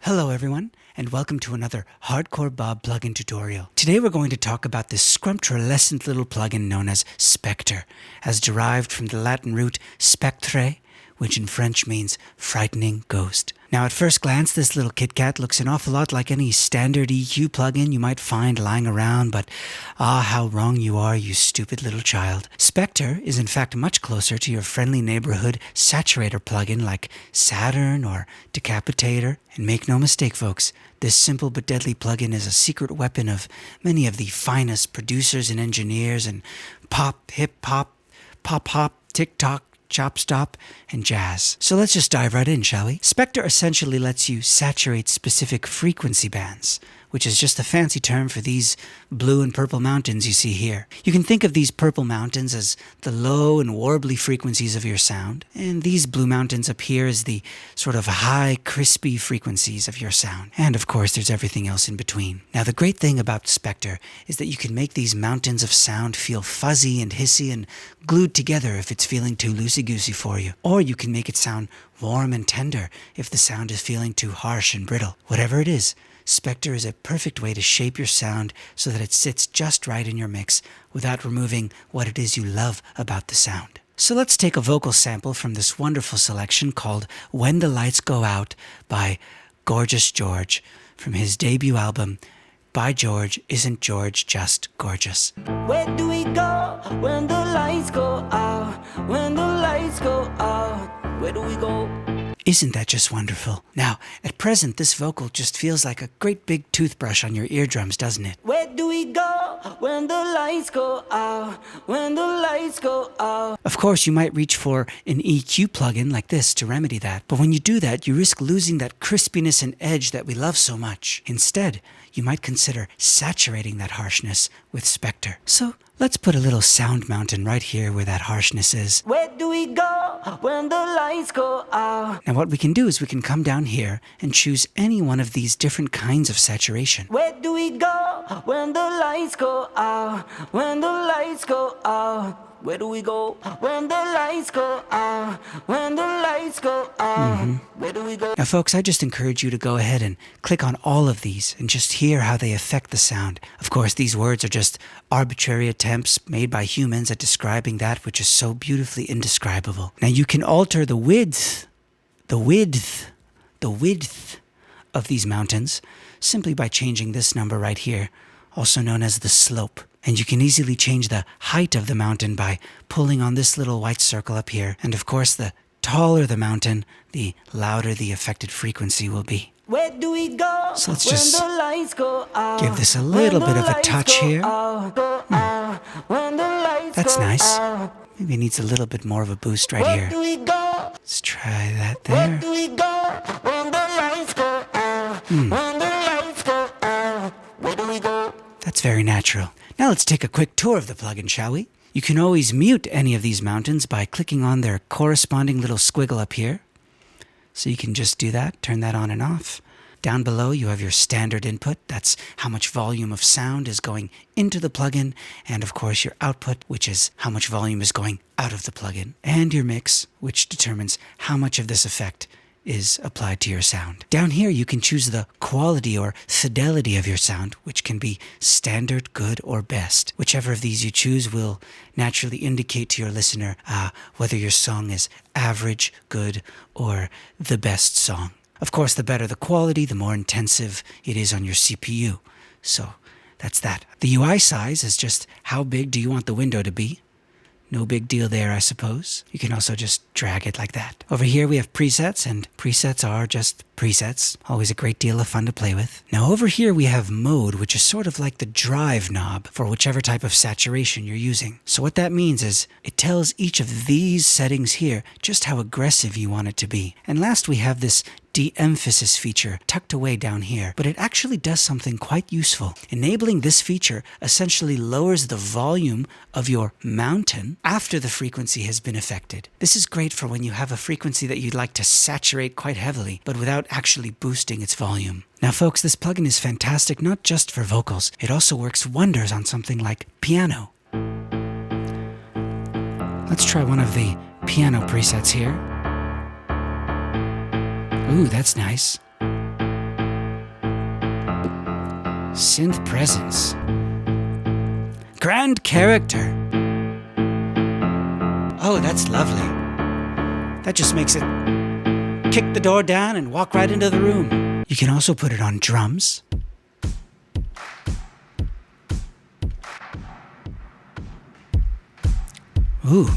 Hello everyone, and welcome to another Hardcore Bob plugin tutorial. Today we're going to talk about this scrumptious little plugin known as Spectre, as derived from the Latin root spectre, which in French means frightening ghost. Now at first glance, this little KitKat looks an awful lot like any standard EQ plugin you might find lying around, but how wrong you are, you stupid little child. Spectre is in fact much closer to your friendly neighborhood saturator plugin like Saturn or Decapitator. And make no mistake folks, this simple but deadly plugin is a secret weapon of many of the finest producers and engineers in pop, hip-hop, pop-hop, TikTok, chop-stop, and jazz. So let's just dive right in, shall we? Spectre essentially lets you saturate specific frequency bands, which is just a fancy term for these blue and purple mountains you see here. You can think of these purple mountains as the low and warbly frequencies of your sound, and these blue mountains up here as the sort of high, crispy frequencies of your sound. And of course, there's everything else in between. Now, the great thing about Spectre is that you can make these mountains of sound feel fuzzy and hissy and glued together if it's feeling too loosey-goosey for you. Or you can make it sound warm and tender if the sound is feeling too harsh and brittle. Whatever it is, Spectre is a perfect way to shape your sound so that it sits just right in your mix without removing what it is you love about the sound. So let's take a vocal sample from this wonderful selection called When the Lights Go Out by Gorgeous George from his debut album, By George, Isn't George Just Gorgeous? Where do we go when the lights go out? When the lights go out, where do we go? Isn't that just wonderful? Now, at present, this vocal just feels like a great big toothbrush on your eardrums, doesn't it? Where do we go when the lights go out? When the lights go out. Of course, you might reach for an EQ plugin like this to remedy that, but when you do that, you risk losing that crispiness and edge that we love so much. Instead, you might consider saturating that harshness with Spectre. So let's put a little sound mountain right here where that harshness is. Where do we go when the lights go out? Now what we can do is we can come down here and choose any one of these different kinds of saturation. Where do we go when the lights go out? When the lights go out. Where do we go when the lights go out? When the lights go out. Where do we go? Now folks, I just encourage you to go ahead and click on all of these and just hear how they affect the sound. Of course, these words are just arbitrary attempts made by humans at describing that which is so beautifully indescribable. Now you can alter the width of these mountains simply by changing this number right here, also known as the slope. And you can easily change the height of the mountain by pulling on this little white circle up here. And of course, the taller the mountain, the louder the affected frequency will be. Where do we go? So let's when just the lights go out? give this a little When bit the of a lights touch go here. out. When the lights That's go nice. out. Maybe it needs a little bit more of a boost right Where here. do we go? Let's try that Where there. do we go when the lights go out? When the lights go out. Where do we go? That's very natural. Now let's take a quick tour of the plugin, shall we? You can always mute any of these mountains by clicking on their corresponding little squiggle up here. So you can just do that, turn that on and off. Down below you have your standard input, that's how much volume of sound is going into the plugin, and of course your output, which is how much volume is going out of the plugin, and your mix, which determines how much of this effect is applied to your sound. Down here you can choose the quality or fidelity of your sound, which can be standard, good, or best. Whichever of these you choose will naturally indicate to your listener whether your song is average, good, or the best song. Of course, the better the quality, the more intensive it is on your CPU. So that's that. The UI size is just how big do you want the window to be. No big deal there, I suppose. You can also just drag it like that. Over here we have presets, and presets are just presets. Always a great deal of fun to play with. Now over here we have mode, which is sort of like the drive knob for whichever type of saturation you're using. So what that means is it tells each of these settings here just how aggressive you want it to be. And last we have this de-emphasis feature tucked away down here, but it actually does something quite useful. Enabling this feature essentially lowers the volume of your mountain after the frequency has been affected. This is great for when you have a frequency that you'd like to saturate quite heavily, but without actually boosting its volume. Now folks, this plugin is fantastic not just for vocals, it also works wonders on something like piano. Let's try one of the piano presets here. Ooh, that's nice. Synth presence. Grand character. Oh, that's lovely. That just makes it kick the door down and walk right into the room. You can also put it on drums. Ooh.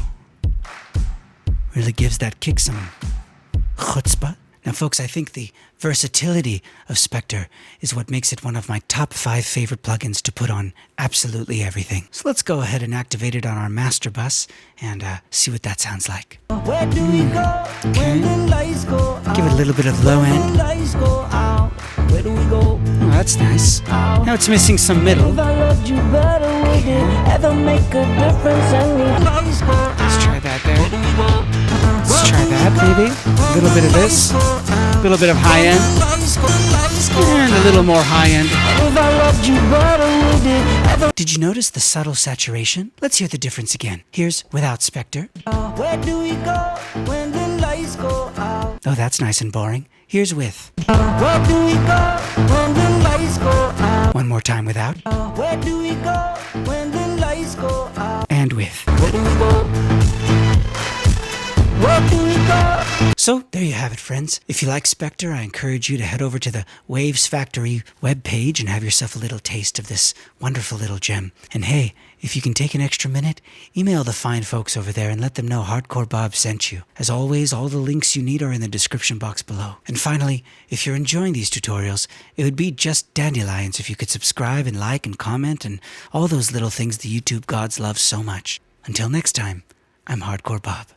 Really gives that kick some chutzpah. Now, folks, I think the versatility of Spectre is what makes it one of my top 5 favorite plugins to put on absolutely everything. So let's go ahead and activate it on our master bus and see what that sounds like. Where do we go when the lights go out? Give it a little bit of low When end. the lights go out, where do we go? Oh, that's nice. Now it's missing some middle. If I loved you better, would it ever make a difference? And the lights go out. Let's try that there. Where do we go? Let's try that, maybe. A little bit of this. A little bit of high end. And a little more high end. If I loved you better, would it ever? Did you notice the subtle saturation? Let's hear the difference again. Here's without Spectre. Where do we go when the lights go out? Oh, that's nice and boring. Here's with. Where do we go when the lights go out? One more time without. Where do we go when the lights go out? And with. Where do we go? Where do we go? So, there you have it, friends. If you like Spectre, I encourage you to head over to the Waves Factory webpage and have yourself a little taste of this wonderful little gem. And hey, if you can take an extra minute, email the fine folks over there and let them know Hardcore Bob sent you. As always, all the links you need are in the description box below. And finally, if you're enjoying these tutorials, it would be just dandelions if you could subscribe and like and comment and all those little things the YouTube gods love so much. Until next time, I'm Hardcore Bob.